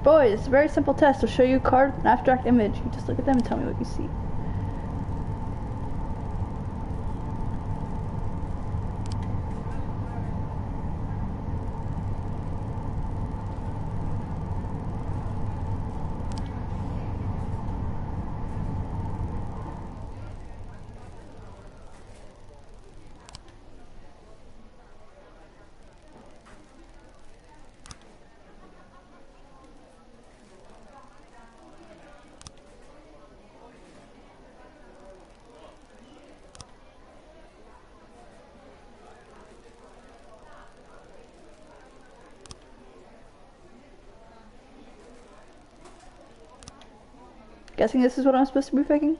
Boys, it's a very simple test. I'll show you a card with an abstract image. You just look at them and tell me what you see. Guessing this is what I'm supposed to be picking?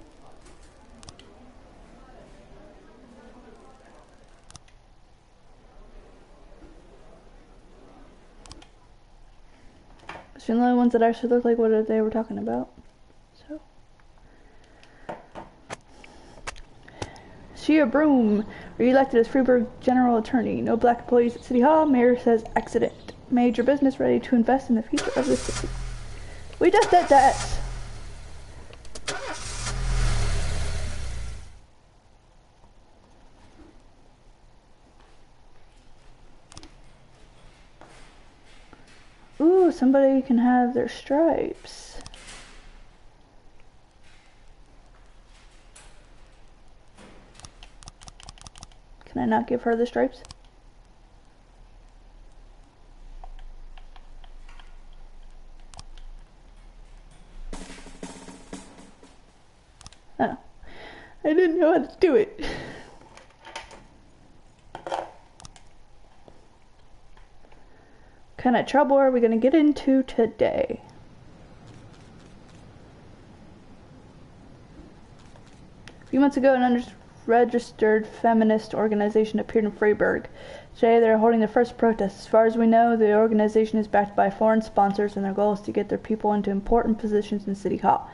It's the only ones that actually look like what they were talking about. So. Shia Broom, re-elected as Freeburg General Attorney. No black employees at City Hall. Mayor says accident. Major business ready to invest in the future of the city. We just did that! Ooh, somebody can have their stripes. Can I not give her the stripes? Oh. I didn't know how to do it. What kind of trouble are we going to get into today? A few months ago, an unregistered feminist organization appeared in Freiburg. Today, they're holding their first protest. As far as we know, the organization is backed by foreign sponsors, and their goal is to get their people into important positions in City Hall.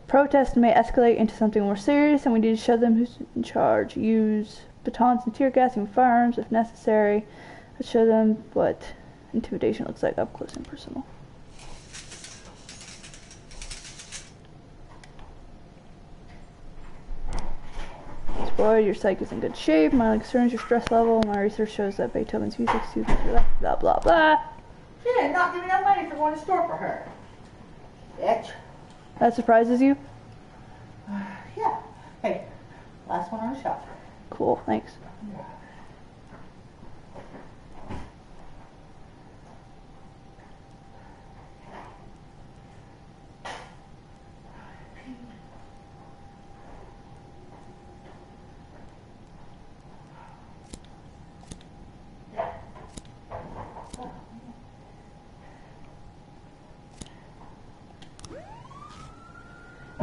Protest may escalate into something more serious, and we need to show them who's in charge. Use batons and tear gas and firearms if necessary. Let's show them what intimidation looks like up close and personal. Boy, your psyche is in good shape. My concerns your stress level. My research shows that Beethoven's music soothes your life. Blah blah blah. She did not give me enough money for going to store for her. Bitch. That surprises you? Yeah. Hey, last one on the shelf. Cool, thanks. Yeah.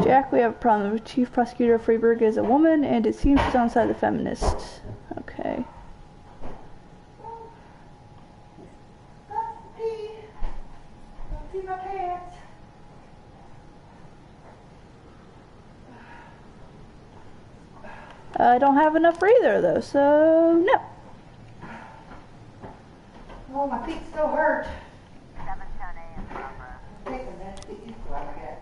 Jack, we have a problem. The chief prosecutor of Freiburg is a woman, and it seems she's on the side of the feminists. Okay. I don't have enough for either, though, so no. Oh, my feet still hurt. 7:10 a.m. Take a minute to get used to it, I guess.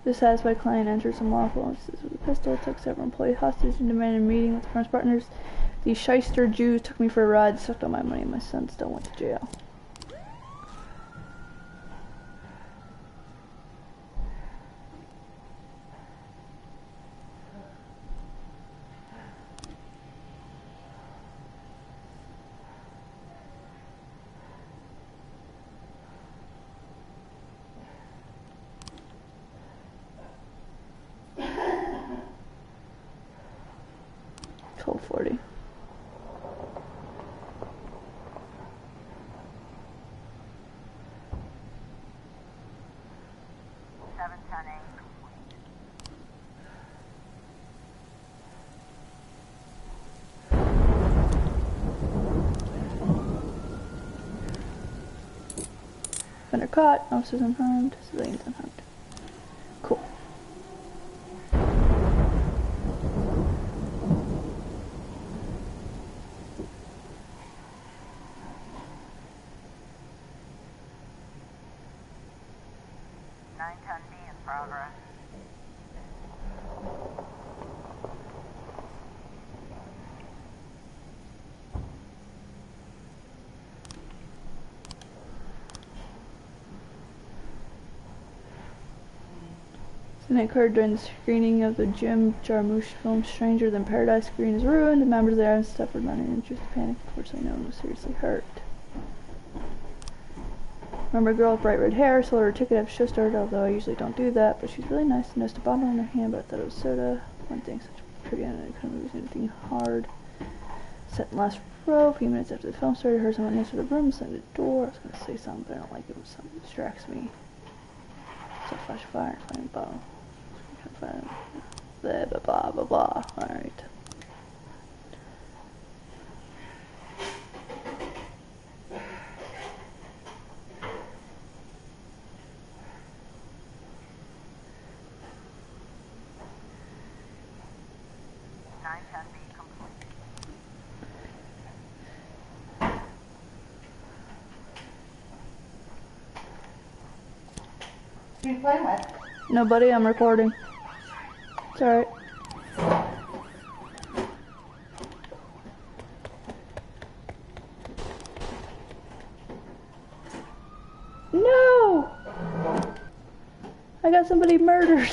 Dissatisfied client enters unlawful offices with a pistol, took several employees hostage, and demanded a meeting with the firm's partners. These shyster Jews took me for a ride, sucked all my money, and my son still went to jail. $12.40. Offender caught, officers unharmed, civilians unharmed. Cool. 9-ton B in progress. It occurred during the screening of the Jim Jarmusch film Stranger Than Paradise. Screen is ruined, and members there have suffered non-induced panic. Unfortunately, no one was seriously hurt. Remember a girl with bright red hair, sold her a ticket at a show started, although I usually don't do that, but she's really nice and noticed a bottle in her hand, but I thought it was soda. One thing, such a pretty and I couldn't lose anything hard. Sat in the last row. A few minutes after the film started, I heard someone answer the room, slammed the door. I was going to say something, but I don't like it when something distracts me. So flash of fire, flame bottle. Blah, blah, blah, blah, blah. Alright. Who you playing with? Nobody, I'm recording. It's alright. No! I got somebody murdered.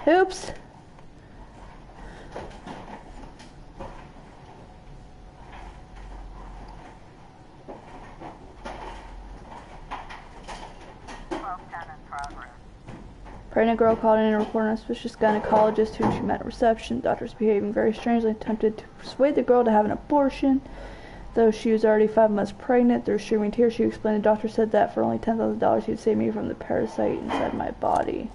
Oops. Pregnant girl called in and reported an suspicious gynecologist whom she met at reception. Doctors behaving very strangely, attempted to persuade the girl to have an abortion, though she was already 5 months pregnant. Through streaming tears, she explained the doctor said that for only $10,000 he'd save me from the parasite inside my body.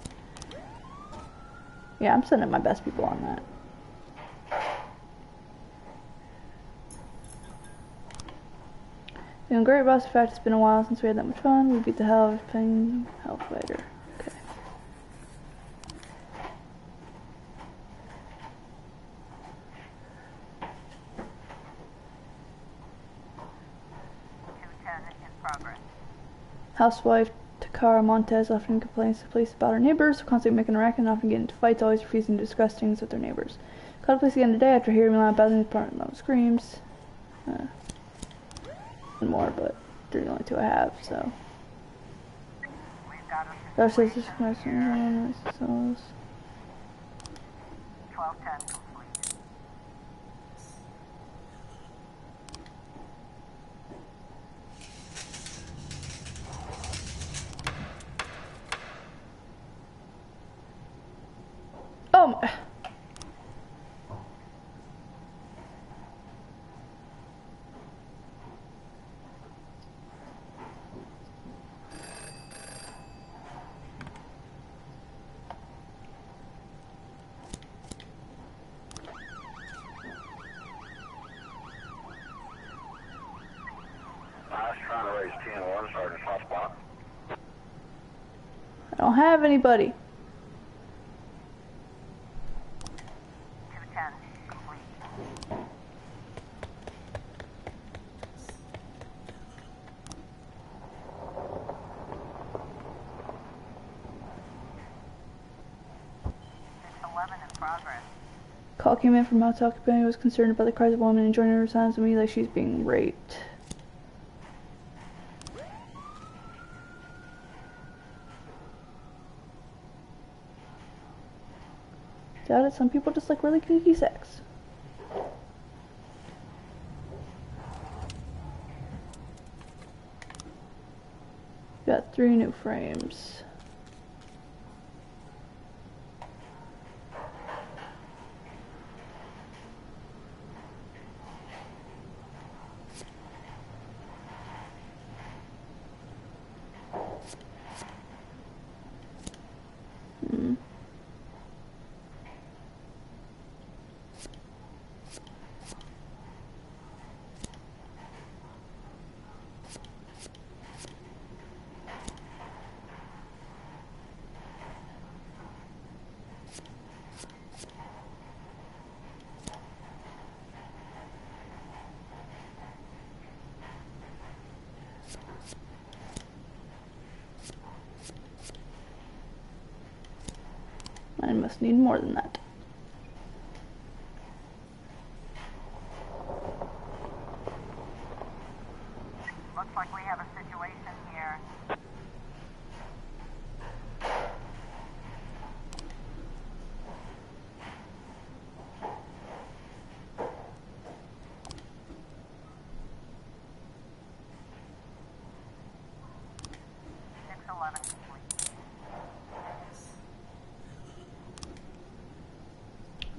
Yeah, I'm sending my best people on that. Doing great, boss. In fact, it's been a while since we had that much fun. We beat the hell out of playing Hellfighter. Okay. Housewife Takara Montez often complains to police about her neighbors, constantly making a racket and often getting into fights, always refusing to discuss things with their neighbors. Called the police again today after hearing loud battling in the apartment, loud screams. And more, but they're the only two I have, so. RedAsRoses, 1210 complete. Oh my. I don't have anybody. 210 complete. Call came in from hotel company who was concerned about the cries of a woman and joining her sounds to me like she's being raped. Doubt it, some people just like really kinky sex. Got 3 new frames. I must need more than that. Looks like we have a situation here.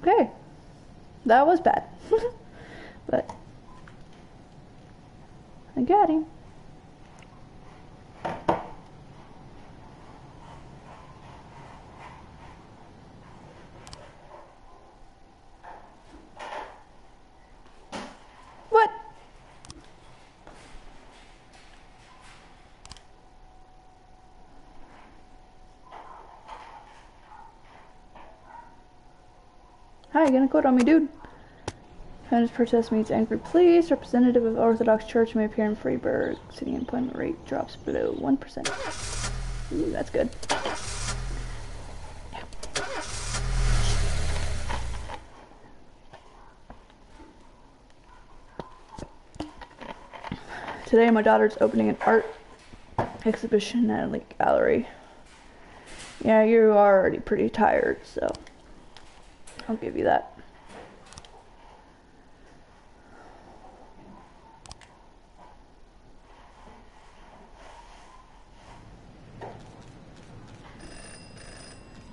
Okay. That was bad. But I got him. What? Hi, you gonna quit on me, dude? Feminist protest meets angry police. Representative of Orthodox Church may appear in Freiburg. City employment rate drops below 1%. Ooh, that's good. Today my daughter's opening an art exhibition at a Lake Gallery. Yeah, you are already pretty tired, so I'll give you that.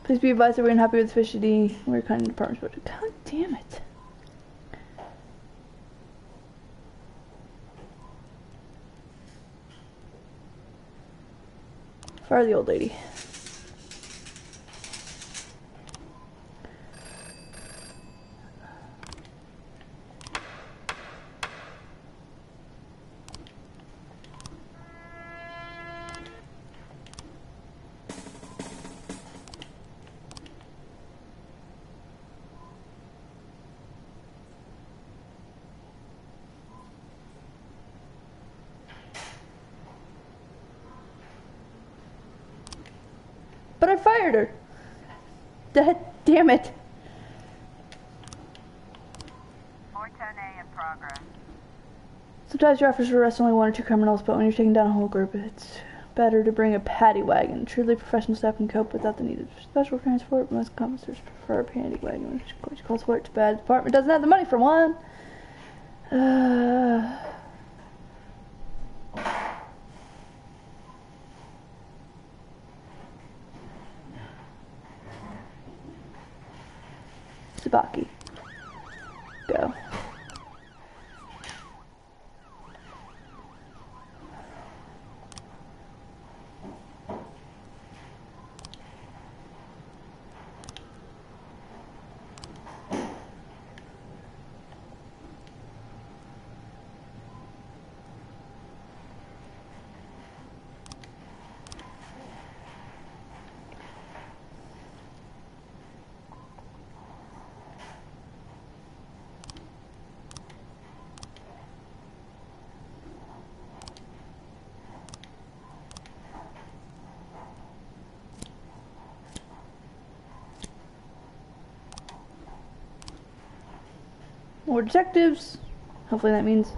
Please be advised that we're unhappy with Fish D. We're kind of department store. God damn it. Fire the old lady. But I fired her. Damn it. 410A in progress. Sometimes your officers arrest only one or two criminals, but when you're taking down a whole group, it's better to bring a paddy wagon. Truly professional staff can cope without the need of special transport. Most officers prefer a paddy wagon, which calls for it. Too bad the department doesn't have the money for one. Tsubaki. Go. More detectives. Hopefully that means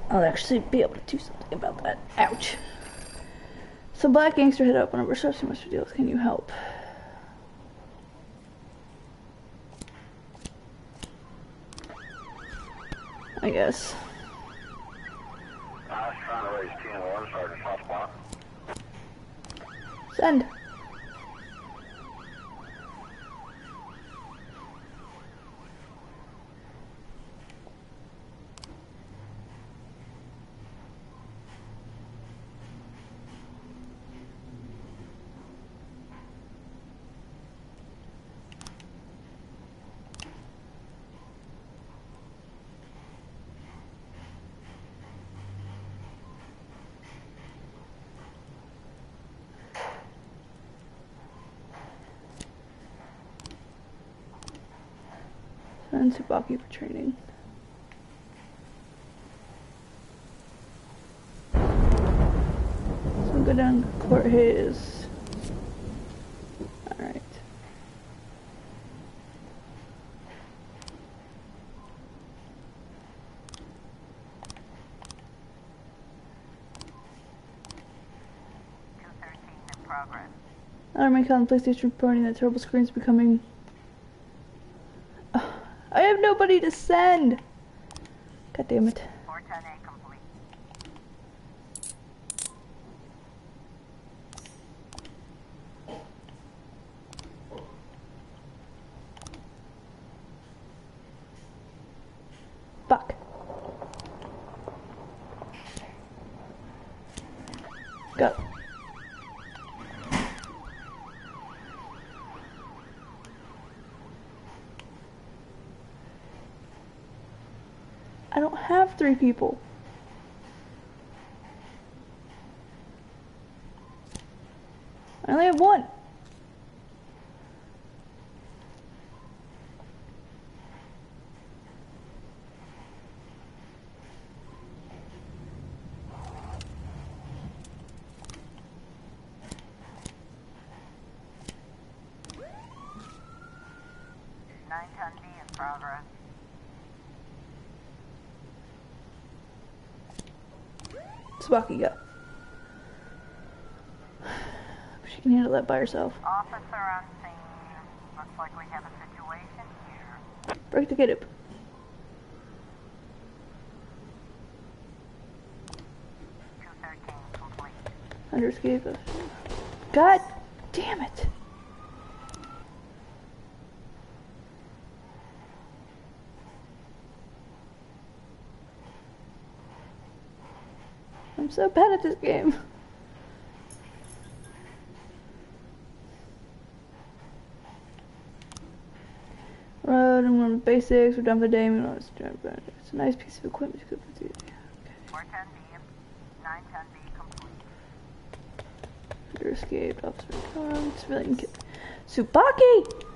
I'll actually be able to do something about that. Ouch. So black gangster hit up one of our shops. Must deals. Can you help? I guess. I was trying to raise 10-1, Sergeant Hotspot. Send. And Tsubaki for training. So we'll go down to court his. Alright. progress. Another recon on the PlayStation reporting that terrible screen's becoming... I have nobody to send! God damn it. 410A complete. Fuck. Go. I don't have 3 people. I only have 1. Nine ton B in progress. Tsubaki, go. She can handle that by herself. Officer on scene. Looks like we have a situation here. Break the gate open. 213 complete. Under escape. God damn it. I'm so bad at this game. Road and one basics. We're done for the day. It's a nice piece of equipment. Okay. 410B, 910B complete. Under escaped. Officer. Civilian kid. Tsubaki!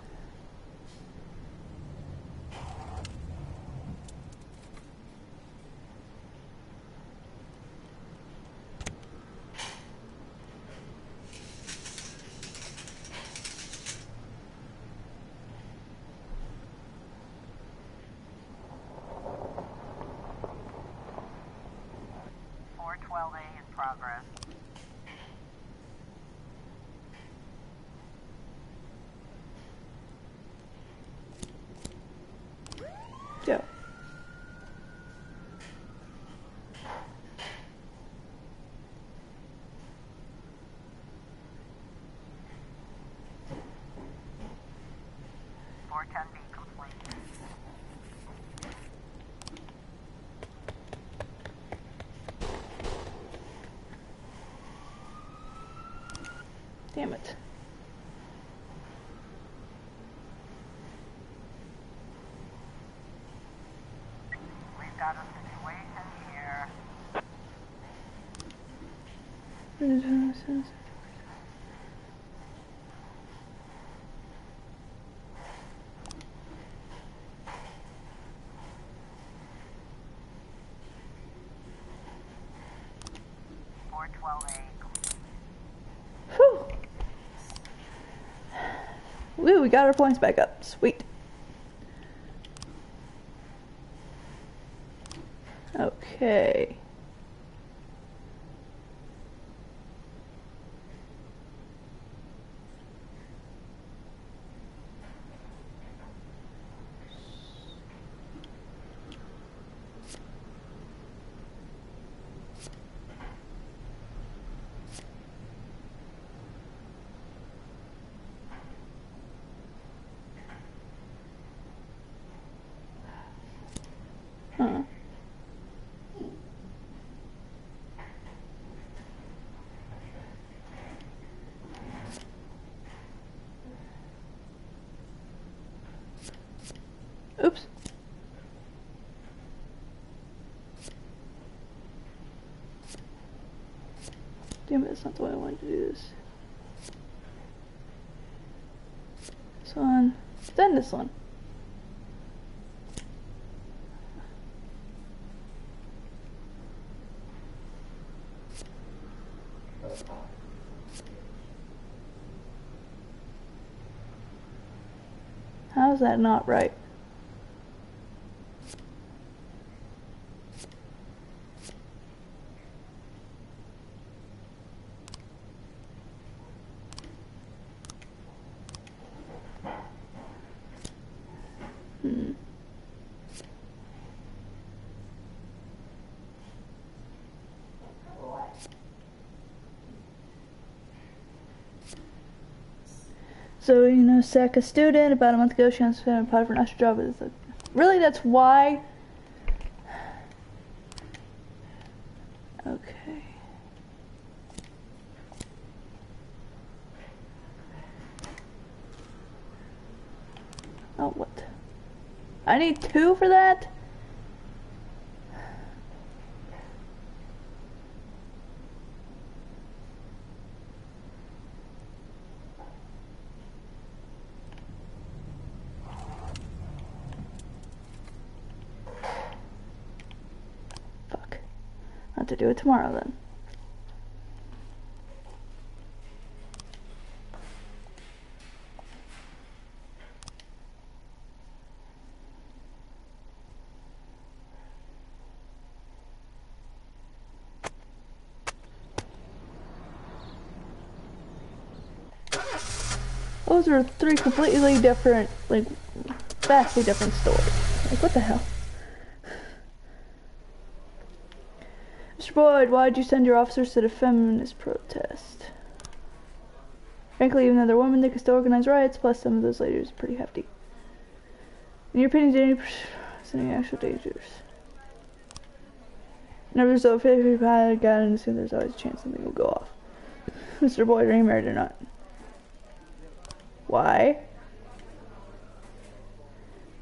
A in progress. Go. B complete. Damn it. We've got a situation here. Whew. Woo, we got our points back up. Sweet. Okay. Huh. Oops. Damn it, that's not the way I wanted to do this. This one. Then this one. How is that not right? So, sack a student about a month ago. She wants to apply for an extra job. Really, that's why? Okay. Oh, what? I need 2 for that? Fuck. I'll have to do it tomorrow then. Those are 3 completely different, like, vastly different stories. Like, what the hell? Mr. Boyd, why'd you send your officers to the feminist protest? Frankly, even though they're women, they could still organize riots, plus some of those ladies are pretty hefty. In your opinion, did any actual dangers? Never so if you had a gun and assume there's always a chance something will go off. Mr. Boyd, are you married or not? Why?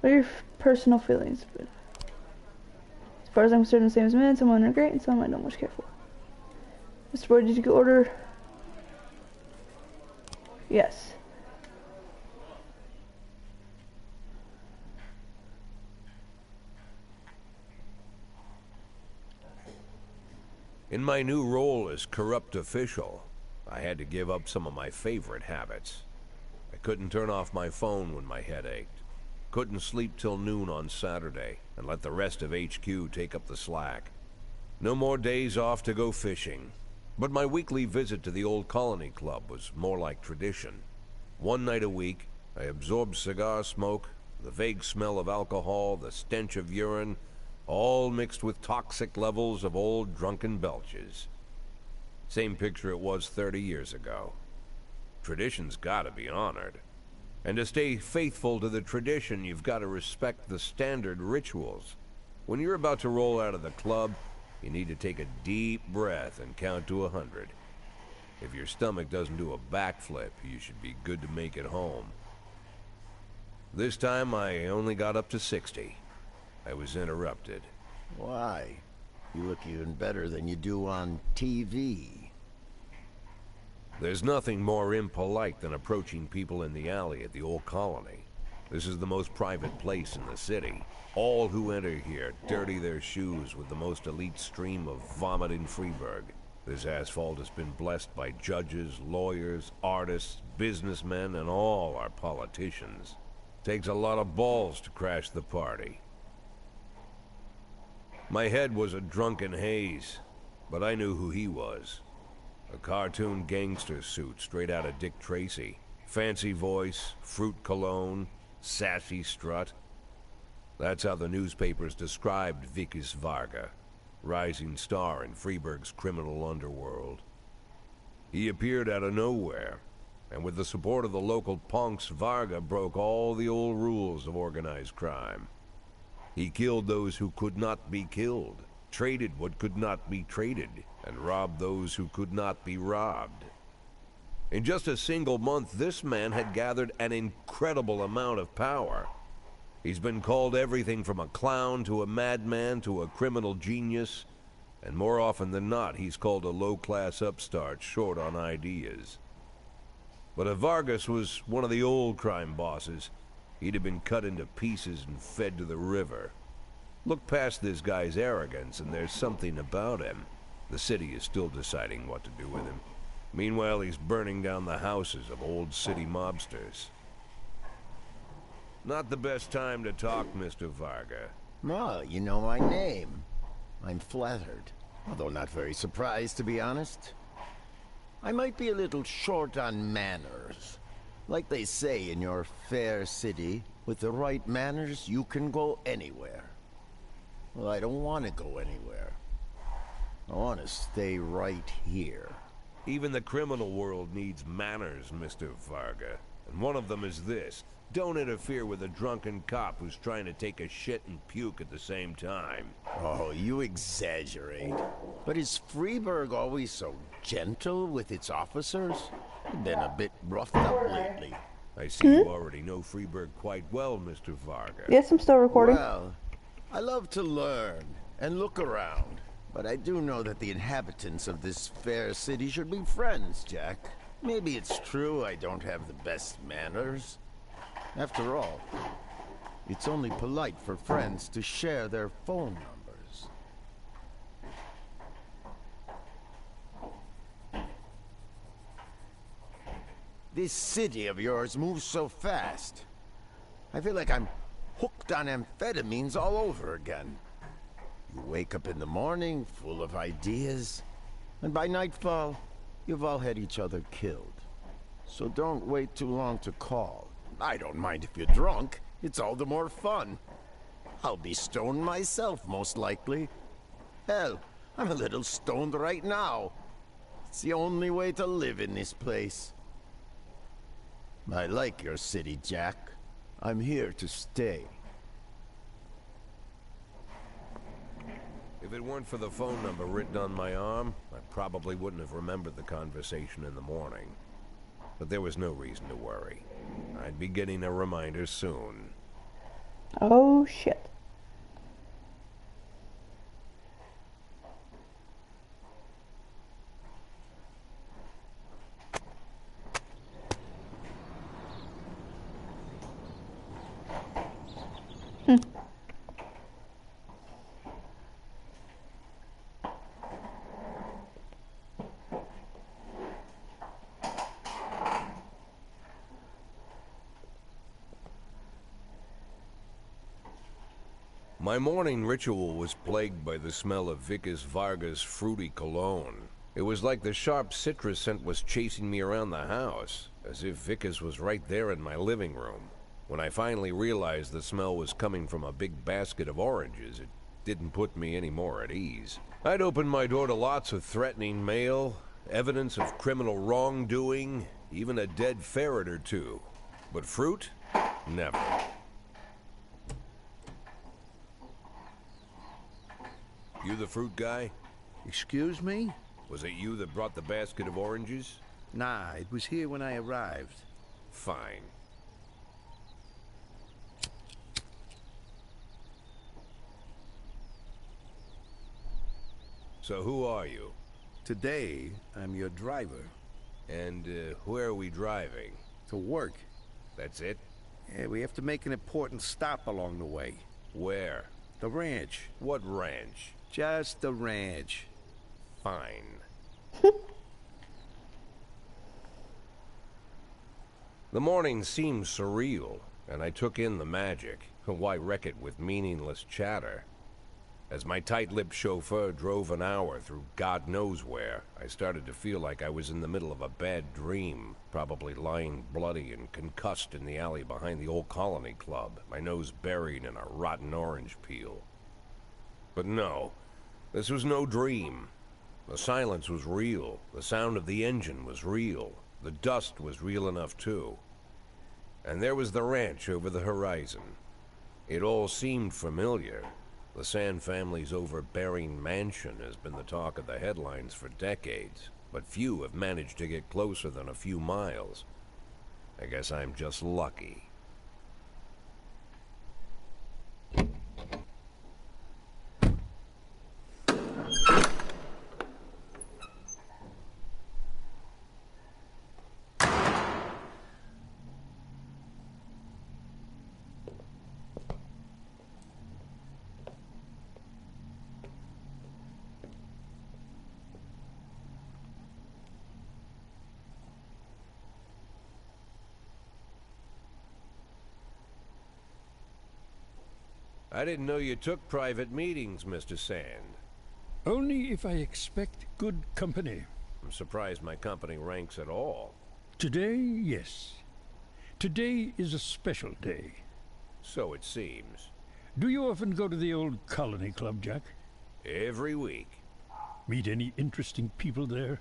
What are your personal feelings? But as far as I'm concerned, the same as men. Some women are great and some I don't much care for. Mr. Boyd, did you order? Yes. In my new role as corrupt official, I had to give up some of my favorite habits. I couldn't turn off my phone when my head ached. Couldn't sleep till noon on Saturday and let the rest of HQ take up the slack. No more days off to go fishing. But my weekly visit to the old colony club was more like tradition. One night a week, I absorbed cigar smoke, the vague smell of alcohol, the stench of urine, all mixed with toxic levels of old drunken belches. Same picture it was 30 years ago. Tradition's gotta be honored. And to stay faithful to the tradition, you've got to respect the standard rituals. When you're about to roll out of the club, you need to take a deep breath and count to 100. If your stomach doesn't do a backflip, you should be good to make it home. This time, I only got up to 60. I was interrupted. Why? You look even better than you do on TV. There's nothing more impolite than approaching people in the alley at the old colony. This is the most private place in the city. All who enter here dirty their shoes with the most elite stream of vomit in Freeburg. This asphalt has been blessed by judges, lawyers, artists, businessmen, and all our politicians. Takes a lot of balls to crash the party. My head was a drunken haze, but I knew who he was. A cartoon gangster suit straight out of Dick Tracy. Fancy voice, fruit cologne, sassy strut. That's how the newspapers described Vikas Varga, rising star in Freeburg's criminal underworld. He appeared out of nowhere, and with the support of the local punks, Varga broke all the old rules of organized crime. He killed those who could not be killed, traded what could not be traded, and robbed those who could not be robbed. In just a single month, this man had gathered an incredible amount of power. He's been called everything from a clown to a madman to a criminal genius, and more often than not, he's called a low-class upstart short on ideas. But if Vargas was one of the old crime bosses, he'd have been cut into pieces and fed to the river. Look past this guy's arrogance, and there's something about him. The city is still deciding what to do with him. Meanwhile, he's burning down the houses of old city mobsters. Not the best time to talk, Mr. Varga. Well, you know my name. I'm flattered, although not very surprised, to be honest. I might be a little short on manners. Like they say in your fair city, with the right manners, you can go anywhere. Well, I don't want to go anywhere. I want to stay right here. Even the criminal world needs manners, Mr. Varga. And one of them is this. Don't interfere with a drunken cop who's trying to take a shit and puke at the same time. Oh, you exaggerate. But is Freeburg always so gentle with its officers? You've been a bit roughed up lately. I see you already know Freeburg quite well, Mr. Varga. Yes, I'm still recording. Well, I love to learn and look around. But I do know that the inhabitants of this fair city should be friends, Jack. Maybe it's true I don't have the best manners. After all, it's only polite for friends to share their phone numbers. This city of yours moves so fast. I feel like I'm hooked on amphetamines all over again. You wake up in the morning full of ideas, and by nightfall, you've all had each other killed. So don't wait too long to call. I don't mind if you're drunk. It's all the more fun. I'll be stoned myself, most likely. Hell, I'm a little stoned right now. It's the only way to live in this place. I like your city, Jack. I'm here to stay. If it weren't for the phone number written on my arm, I probably wouldn't have remembered the conversation in the morning. But there was no reason to worry. I'd be getting a reminder soon. Oh, shit. My morning ritual was plagued by the smell of Vickers Varga's fruity cologne. It was like the sharp citrus scent was chasing me around the house, as if Vickers was right there in my living room. When I finally realized the smell was coming from a big basket of oranges, it didn't put me any more at ease. I'd opened my door to lots of threatening mail, evidence of criminal wrongdoing, even a dead ferret or two. But fruit? Never. You the fruit guy? Excuse me? Was it you that brought the basket of oranges? Nah, it was here when I arrived. Fine. So who are you? Today, I'm your driver. And where are we driving? To work. That's it? Yeah, we have to make an important stop along the way. Where? The ranch. What ranch? Just the ranch. Fine. The morning seemed surreal, and I took in the magic. Why wreck it with meaningless chatter? As my tight-lipped chauffeur drove an hour through God knows where, I started to feel like I was in the middle of a bad dream, probably lying bloody and concussed in the alley behind the old Colony Club, my nose buried in a rotten orange peel. But no, this was no dream. The silence was real, the sound of the engine was real, the dust was real enough too. And there was the ranch over the horizon. It all seemed familiar. The Sand family's overbearing mansion has been the talk of the headlines for decades, but few have managed to get closer than a few miles. I guess I'm just lucky. I didn't know you took private meetings, Mr. Sand. Only if I expect good company. I'm surprised my company ranks at all. Today, yes. Today is a special day. So it seems. Do you often go to the old Colony Club, Jack? Every week. Meet any interesting people there?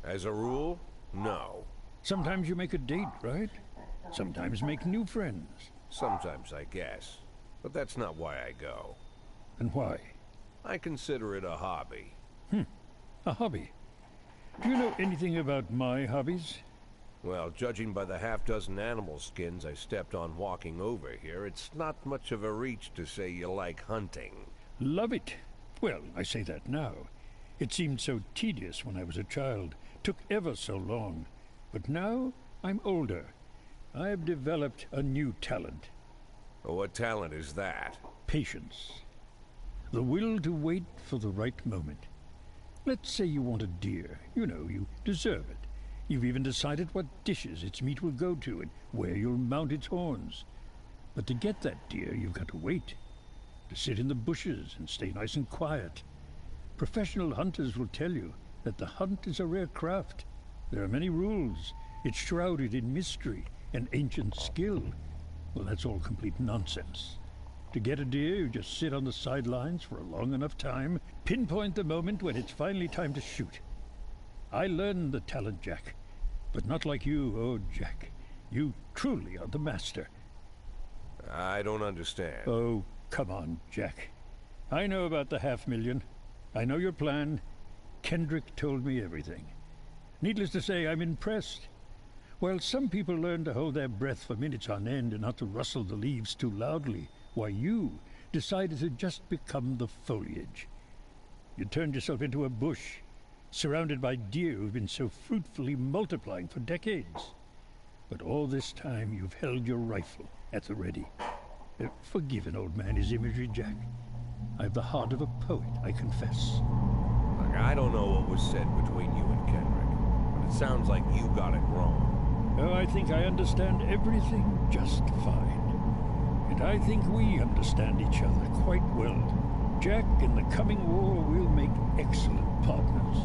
As a rule, no. Sometimes you make a date, right? Sometimes make new friends. Sometimes, I guess. But that's not why I go. And why? I consider it a hobby. A hobby. Do you know anything about my hobbies? Well, judging by the half-dozen animal skins I stepped on walking over here, it's not much of a reach to say you like hunting. Love it. Well, I say that now. It seemed so tedious when I was a child. Took ever so long. But now I'm older. I've developed a new talent. What talent is that? Patience. The will to wait for the right moment. Let's say you want a deer. You know, you deserve it. You've even decided what dishes its meat will go to and where you'll mount its horns. But to get that deer, you've got to wait. To sit in the bushes and stay nice and quiet. Professional hunters will tell you that the hunt is a rare craft. There are many rules. It's shrouded in mystery and ancient skill. Well, that's all complete nonsense. To get a deer, you just sit on the sidelines for a long enough time, pinpoint the moment when it's finally time to shoot. I learned the talent, Jack. But not like you, oh, Jack. You truly are the master. I don't understand. Oh, come on, Jack. I know about the 500,000. I know your plan. Kendrick told me everything. Needless to say, I'm impressed. While some people learn to hold their breath for minutes on end and not to rustle the leaves too loudly, why you decided to just become the foliage. You turned yourself into a bush, surrounded by deer who've been so fruitfully multiplying for decades. But all this time you've held your rifle at the ready. Forgive an old man his imagery, Jack. I've the heart of a poet, I confess. Look, I don't know what was said between you and Kendrick, but it sounds like you got it wrong. Oh, I think I understand everything just fine. And I think we understand each other quite well. Jack, in the coming war, we'll make excellent partners.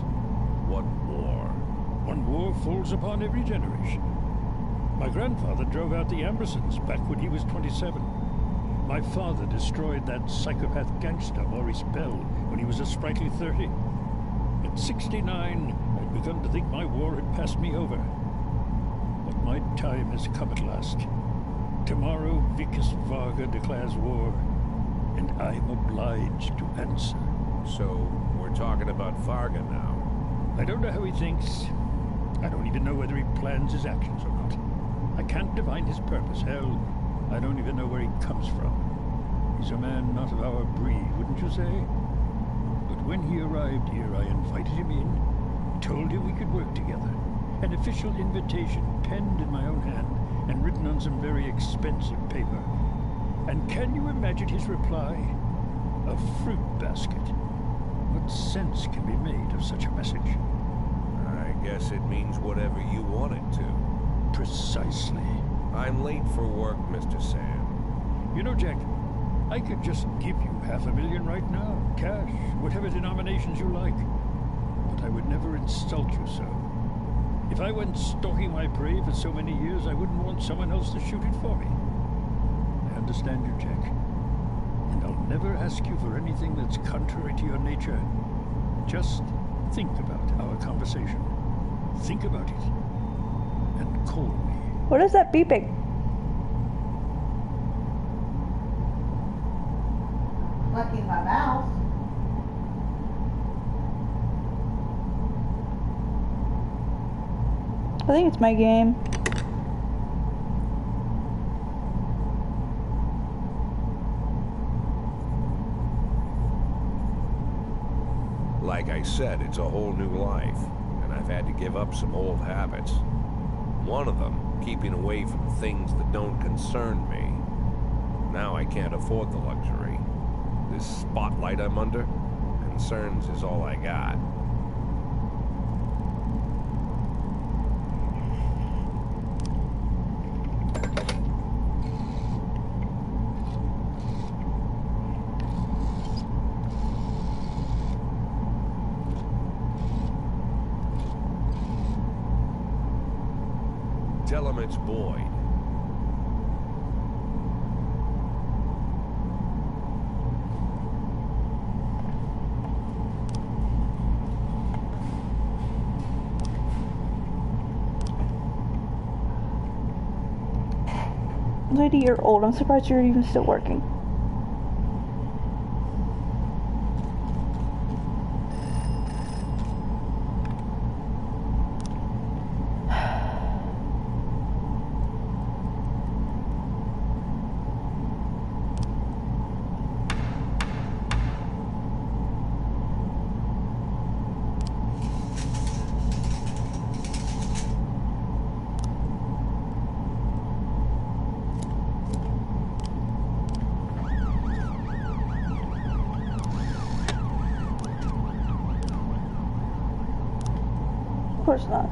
What war? One war falls upon every generation. My grandfather drove out the Ambersons back when he was 27. My father destroyed that psychopath gangster, Maurice Bell, when he was a sprightly 30. At 69, I'd begun to think my war had passed me over. But my time has come at last. Tomorrow, Vikas Varga declares war, and I'm obliged to answer. So, we're talking about Varga now. I don't know how he thinks. I don't even know whether he plans his actions or not. I can't divine his purpose. Hell, I don't even know where he comes from. He's a man not of our breed, wouldn't you say? But when he arrived here, I invited him in, told him we could work together. An official invitation penned in my own hand and written on some very expensive paper. And can you imagine his reply? A fruit basket. What sense can be made of such a message? I guess it means whatever you want it to. Precisely. I'm late for work, Mr. Sam. You know, Jack, I could just give you 500,000 right now. Cash, whatever denominations you like. But I would never insult you so. If I went stalking my prey for so many years, I wouldn't want someone else to shoot it for me. I understand you, Jack. And I'll never ask you for anything that's contrary to your nature. Just think about our conversation. Think about it. And call me. What is that beeping? Clicking my mouse. I think it's my game. Like I said, it's a whole new life, and I've had to give up some old habits. One of them, keeping away from things that don't concern me. Now I can't afford the luxury. This spotlight I'm under, concerns is all I got. Tell him it's Boyd. Lady, you're old. I'm surprised you're even still working. Of course not.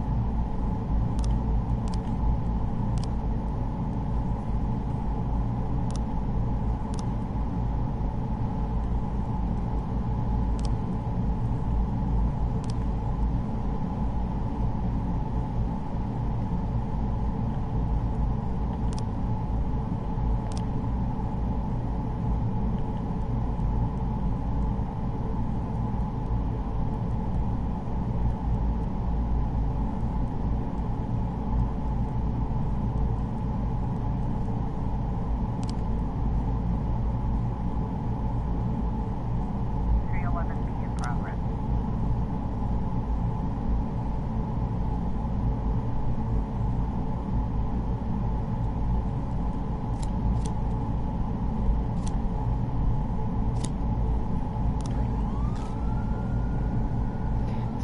in progress.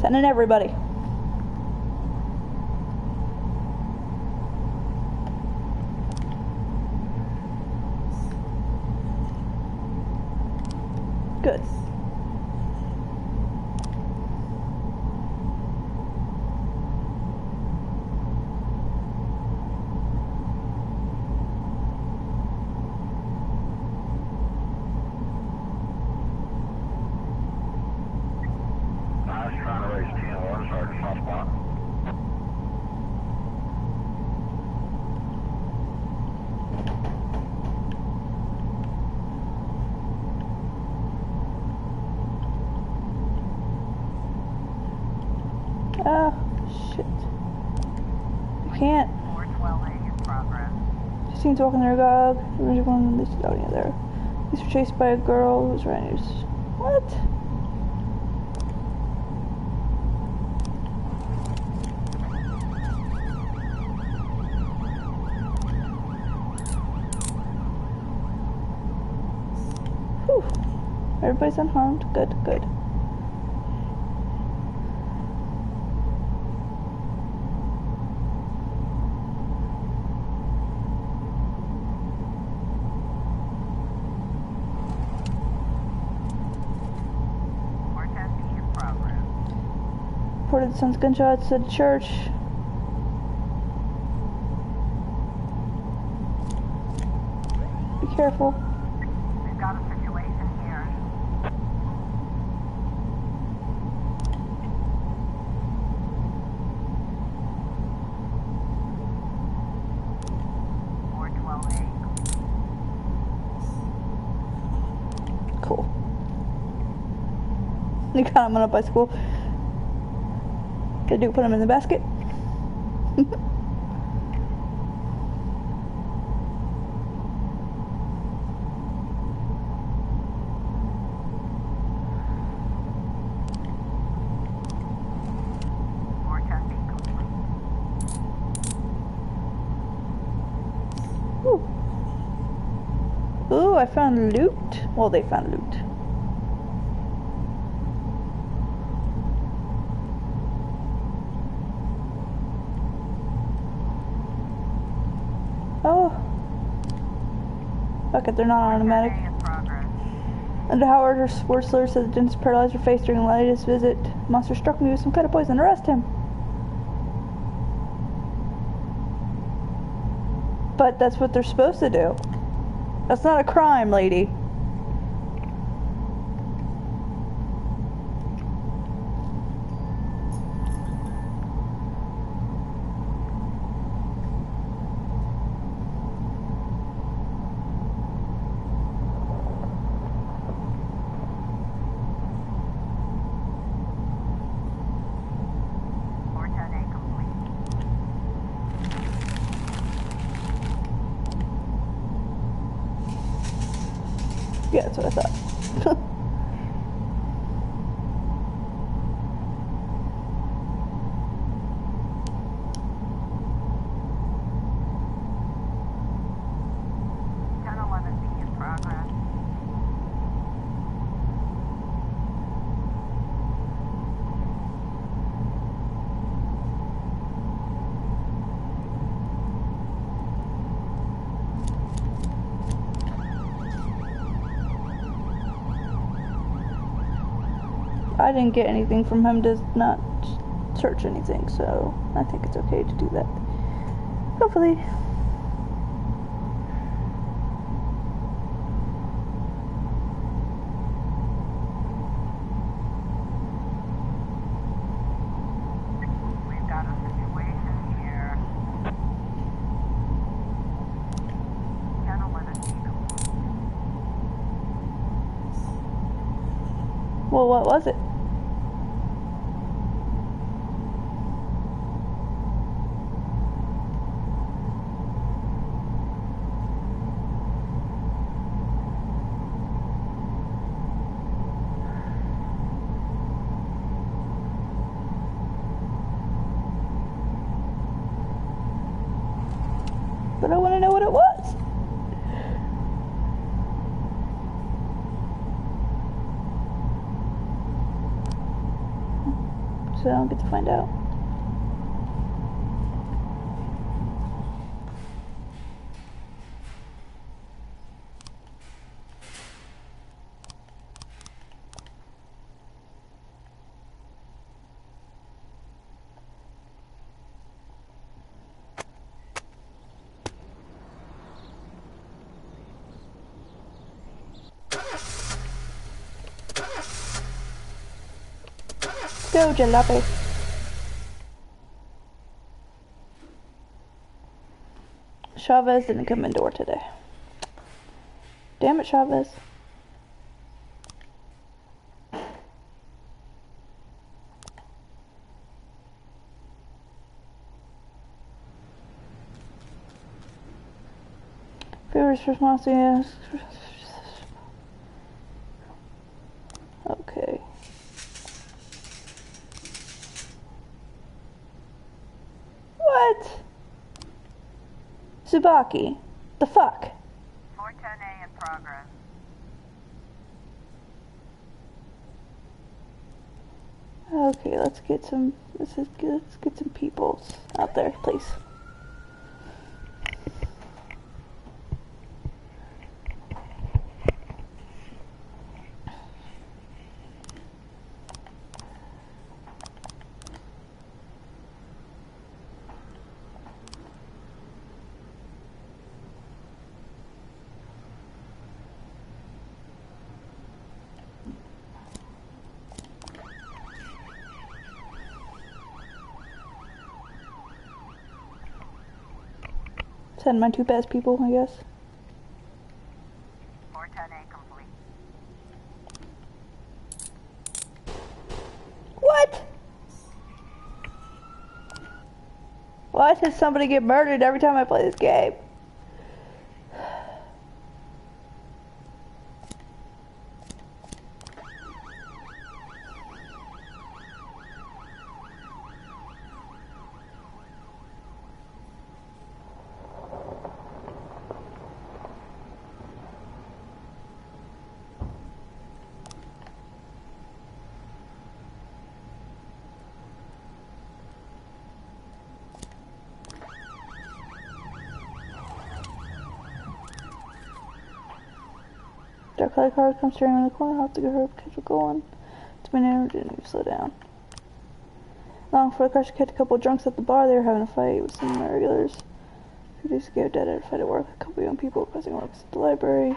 Sending everybody. Good. I was trying to raise 10-1, Sergeant Hotspot. Ah, shit. I can't. 412A in progress. Just seen walking their dog. There's one this oh yeah there. These were chased by a girl who was running. What? Whew. Everybody's unharmed. Good, good. In progress. Reported son's gunshots at church. Be careful. We've got a situation here. Cool. You got him on a bicycle. Gotta do put him in the basket. Ooh. Ooh, I found loot. Well, they found loot. Oh. Fuck it, they're not automatic. Under Howard, Wurzler said the dentist paralyzed her face during the latest visit. The monster struck me with some kind of poison. Arrest him. But that's what they're supposed to do. That's not a crime, lady. I didn't get anything from him to not search anything, so I think it's okay to do that. Hopefully. We've got a situation here. Gentlemen, it's Well, what was it? But I want to know what it was. So I don't get to find out. Go, Jalopy. Chavez didn't come indoor today. Damn it, Chavez. Favors response, yes. Okay. What? Tsubaki. The fuck? 410A in progress. Okay, let's get some peoples out there, please. Send my two best people, I guess. 410A complete. What? Why does somebody get murdered every time I play this game? Dark light car comes turning around the corner. I'll have to go hurry up, catch it going. It's been in, didn't even slow down. Long before the crash, I catch a couple of drunks at the bar. They were having a fight with some regulars. 2 days ago, Dad had a fight at work. A couple of young people causing works at the library.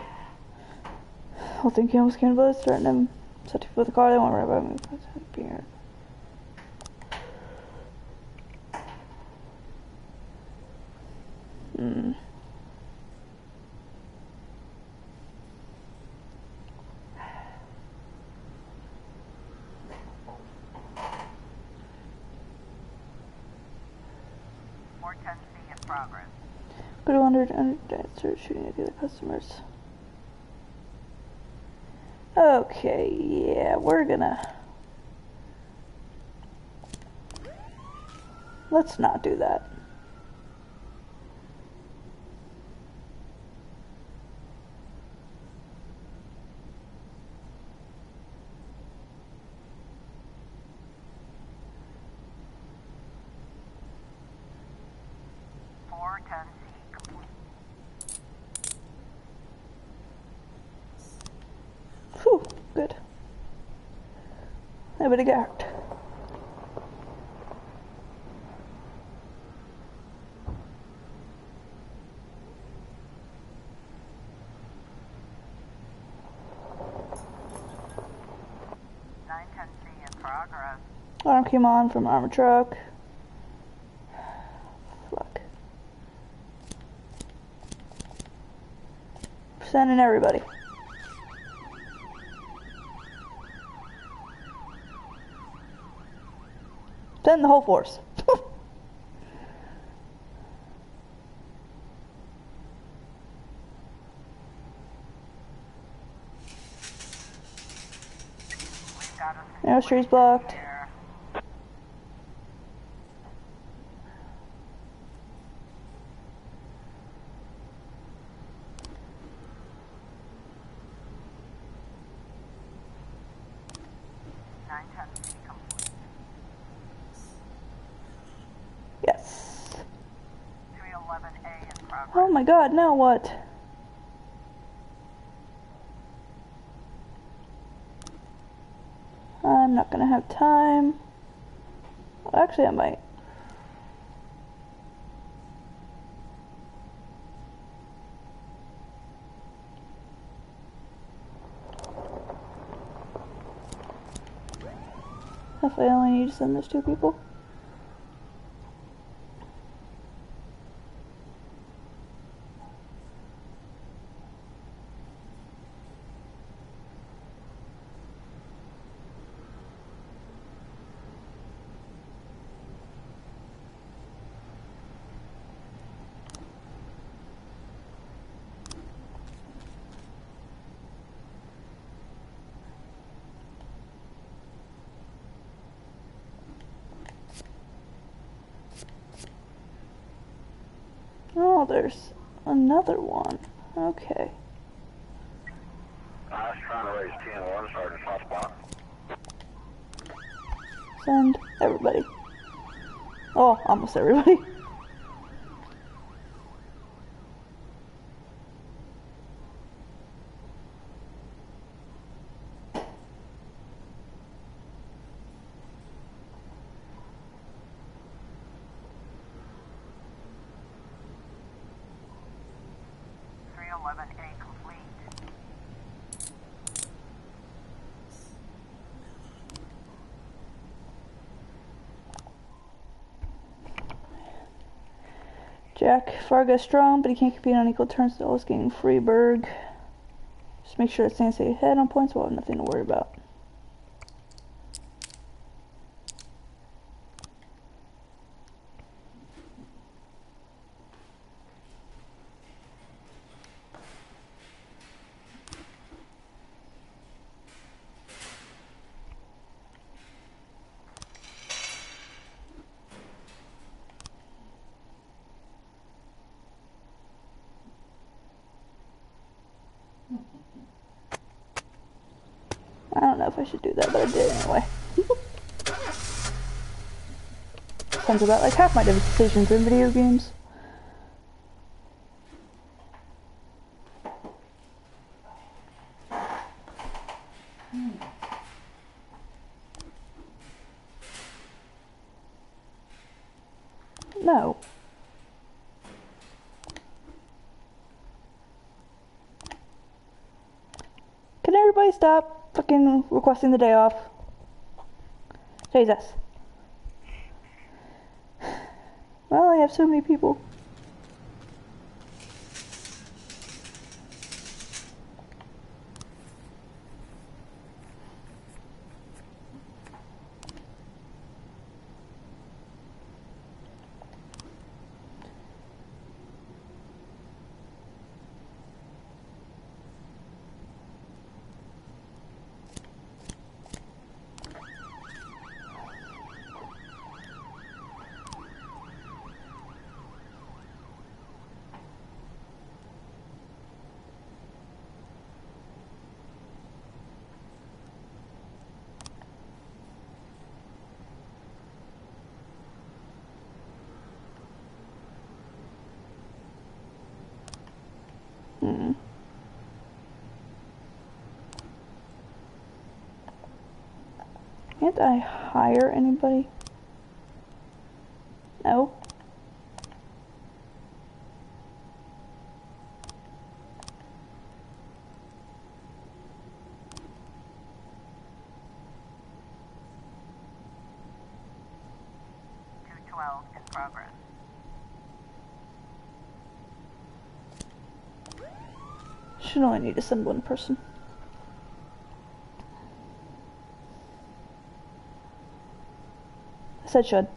Whole thing he almost came to blows, threatened him. Set to with the car. They won't worry about me. Being hurt. Progress. Go to under and start shooting at the other customers. Okay, yeah, we're gonna... Let's not do that. Whew, good. Nobody got hurt. in progress. Alarm came on from armored truck. Fuck. Sending everybody. Send the whole force. No streets blocked. Yes. 311A in progress. Oh my god, now what? I'm not gonna have time. Well, actually, I might. If I only need to send those 2 people. Oh, there's another one. Okay. I was trying to raise 10-1, Sergeant Hotspot. Send everybody. Oh, almost everybody. Complete. Jack Fargo's strong, but he can't compete on equal terms with Ellis gaining Freiburg. Just make sure that San stay ahead on points, we'll have nothing to worry about. I don't know if I should do that, but I did anyway. Sounds about like half my decisions in video games. No. Can everybody stop fucking requesting the day off? Jesus. Well, I have so many people. Can't I hire anybody? No. In progress. Should only need to send one person. I said should.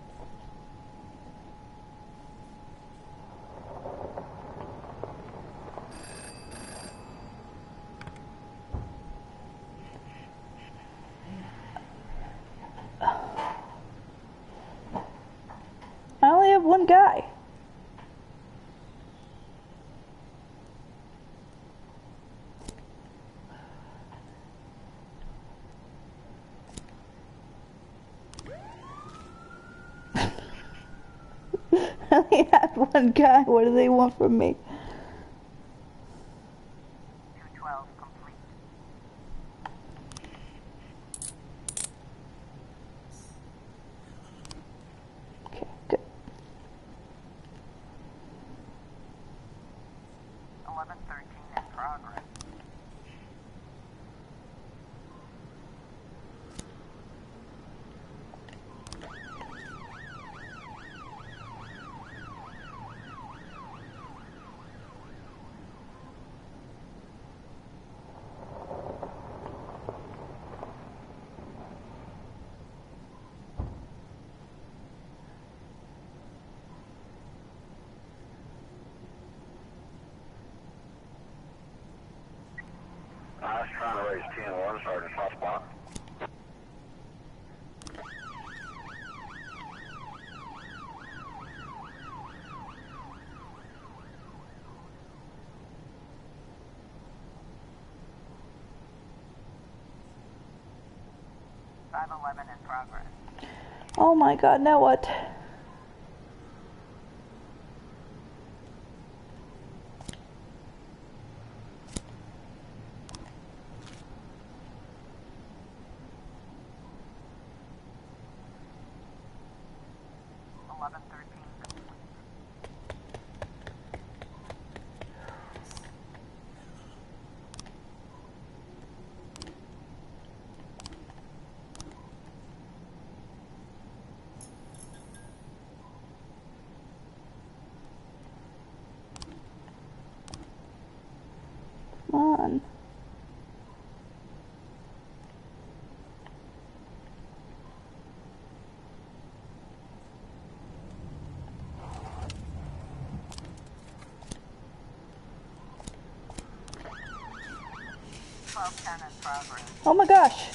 I only have one guy. I only have one guy. What do they want from me? 212 complete. Okay, good. 1113 in progress. I was trying to raise 10-1, Sergeant Hotspot. In progress. Oh my god, now what? Come on. In progress. Oh my gosh.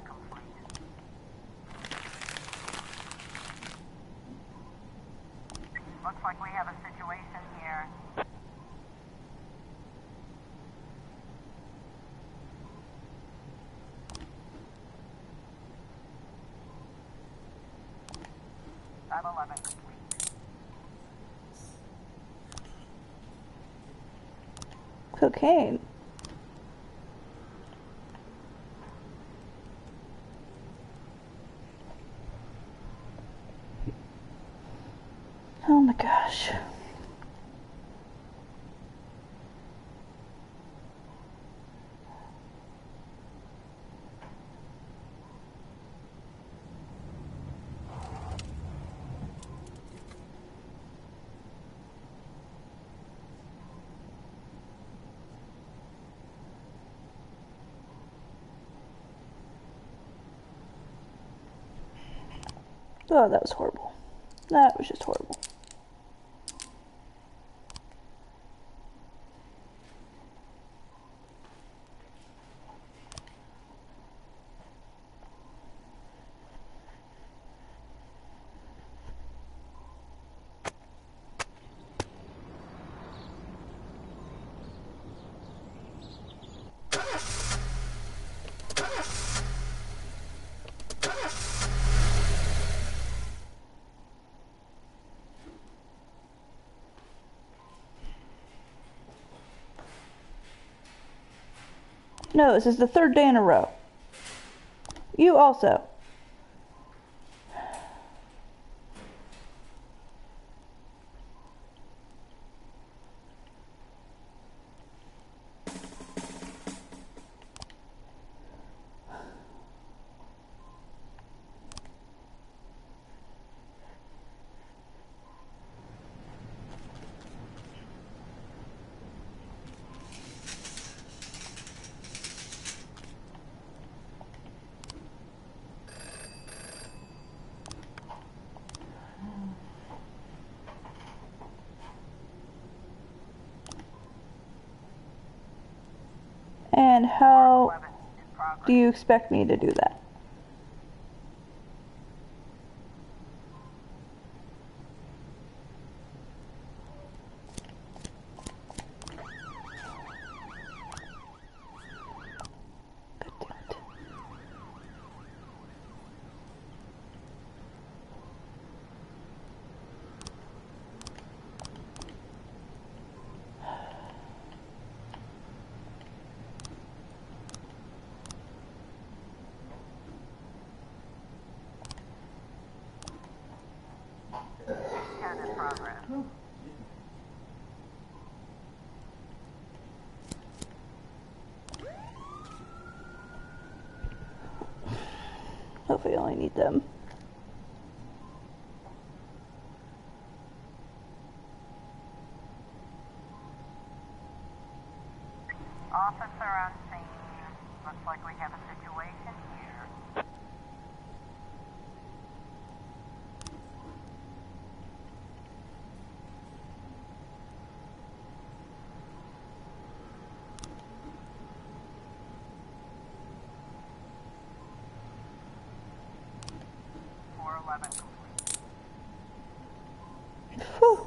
Complete. Looks like we have a situation here. Complete. Cocaine. Oh my gosh. Oh, that was horrible. That was just horrible. No, this is the third day in a row. You also. And how do you expect me to do that? Hopefully I only need them. Officer on scene. Looks like we have a situation here. Whew.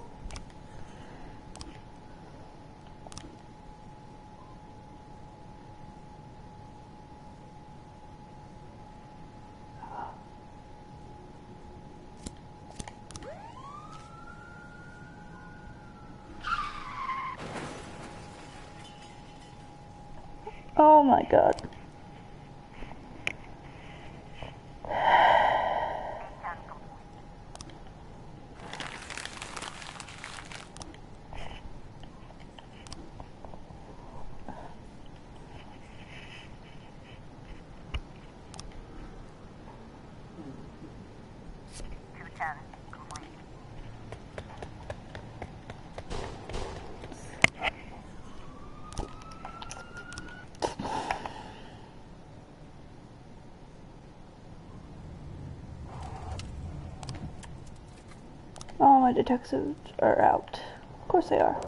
Oh my god. All my detectives are out. Of course they are.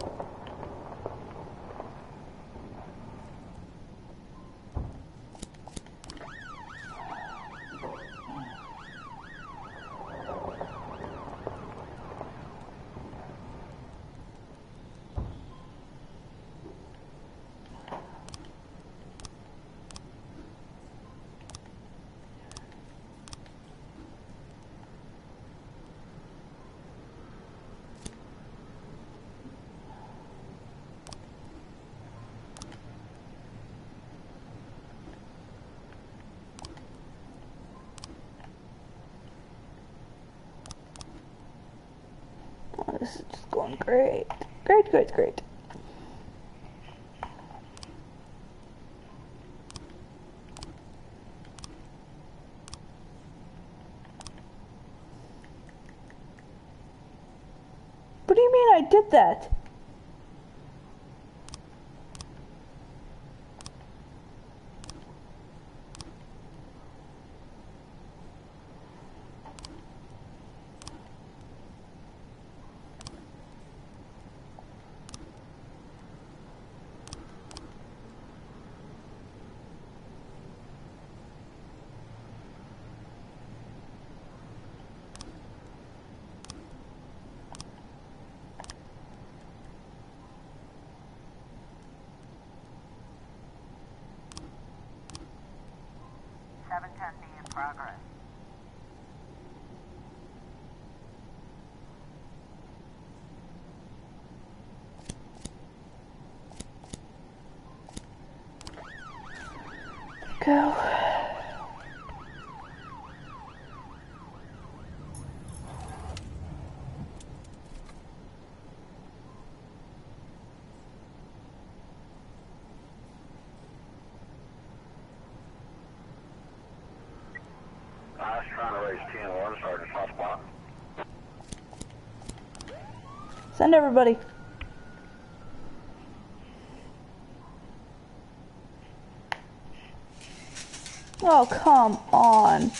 Oh, this is just going great. Great, great, great. What do you mean I did that? In progress. go. I was trying to raise 10-1, Sergeant Hotspot. Send everybody. Oh, come on.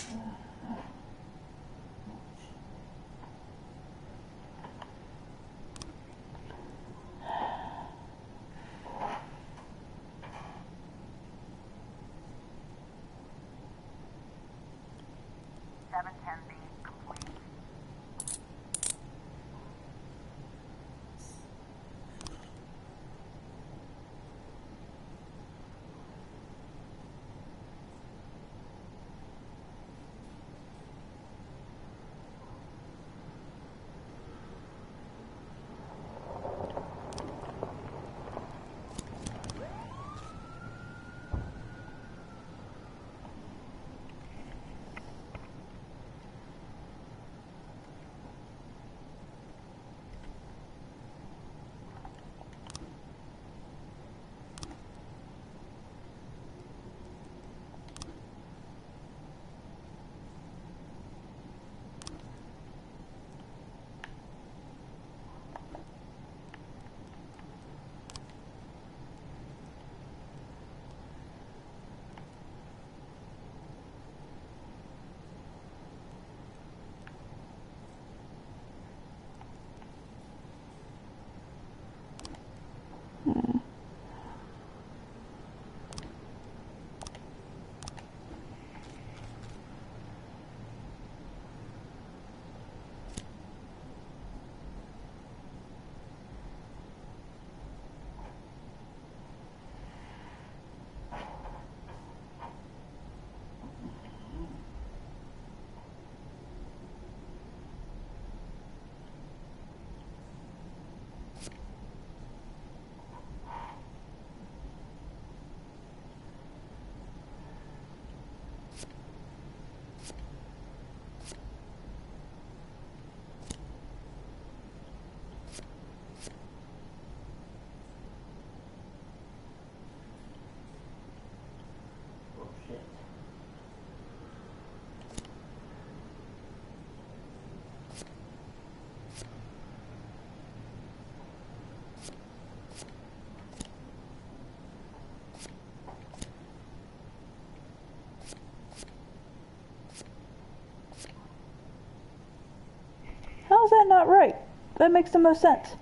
How is that not right? That makes the most sense.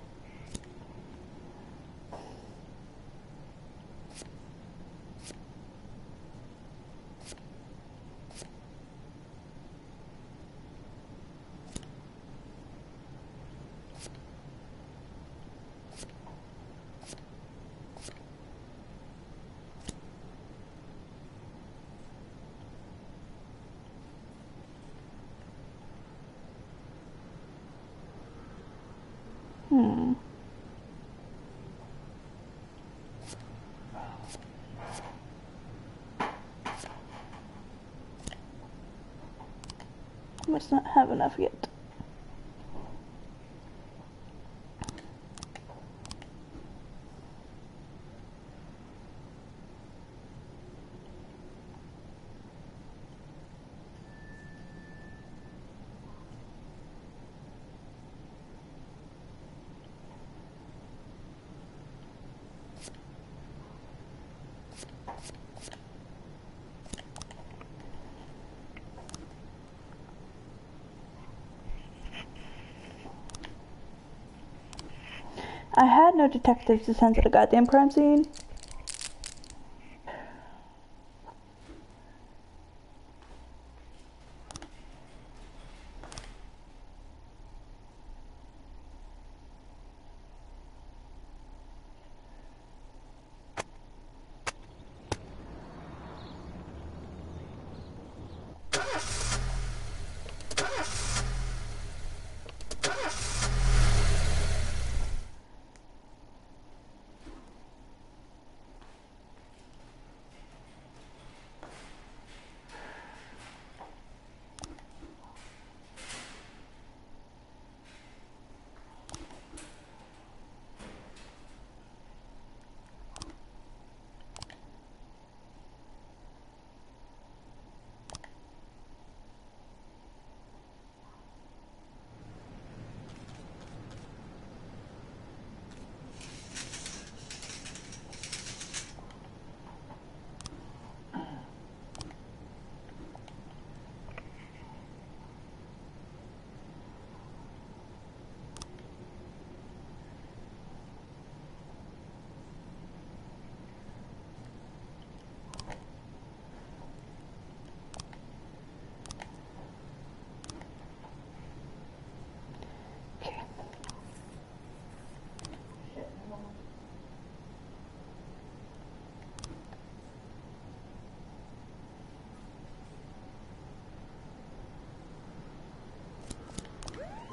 Must not have enough yet. I had no detectives to send to the goddamn crime scene.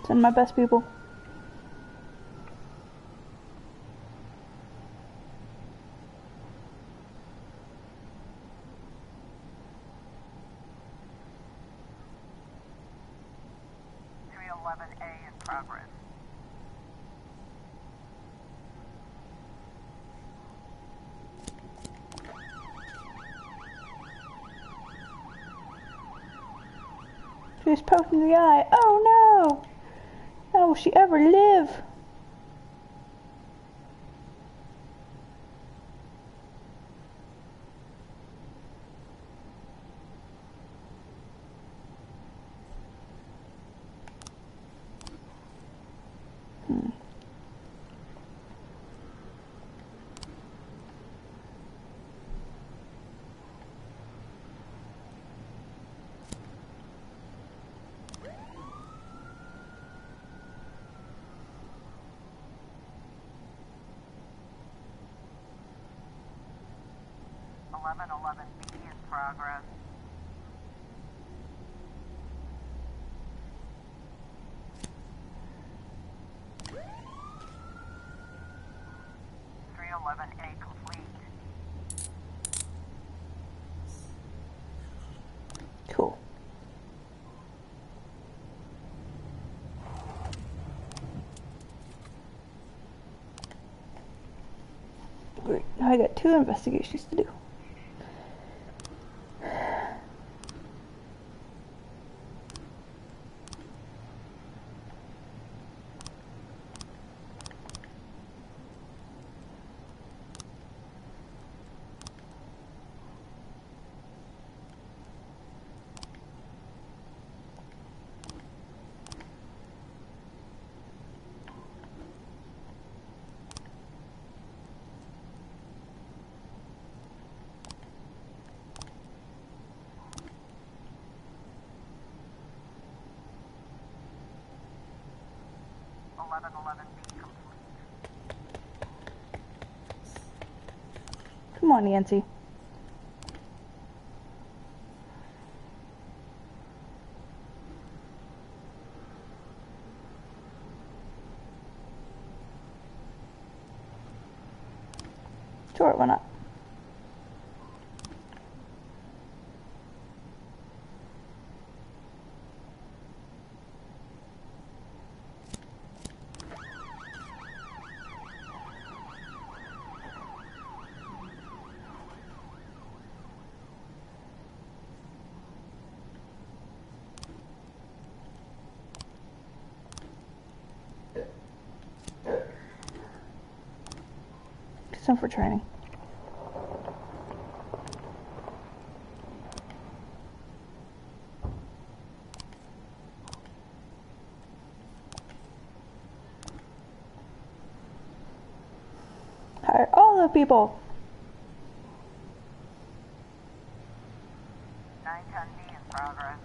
Send my best people. A in progress. She was poked in the eye. Oh no! How will she ever live? B in progress. A complete. Cool. Great. Now I got 2 investigations to do. B complete. Come on, Nancy. Sure, why not? Some for training. Hire all the people. 910B in progress.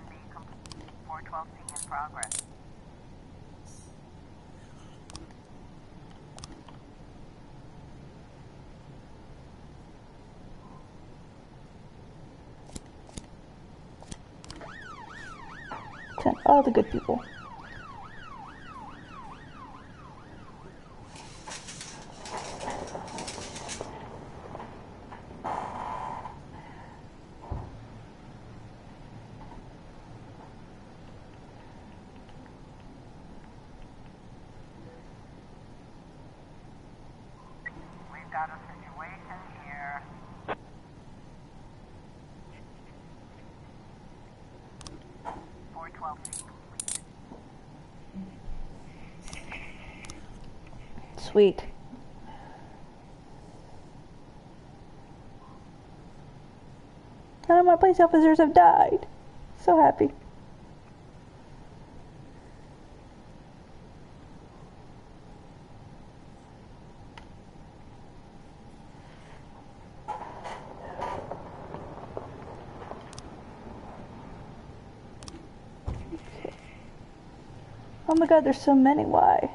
B complete. 412C in progress. Send all the good people. We've got a situation here. Sweet. None of my police officers have died. So happy. Oh my god, there's so many. Why?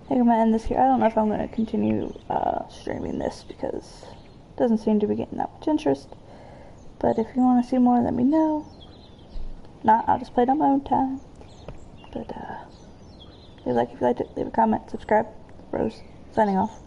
I think I'm gonna end this here. I don't know if I'm gonna continue streaming this because it doesn't seem to be getting that much interest. But if you want to see more, let me know. If not, I'll just play it on my own time. But if you liked it, leave a comment, subscribe. Rose, signing off.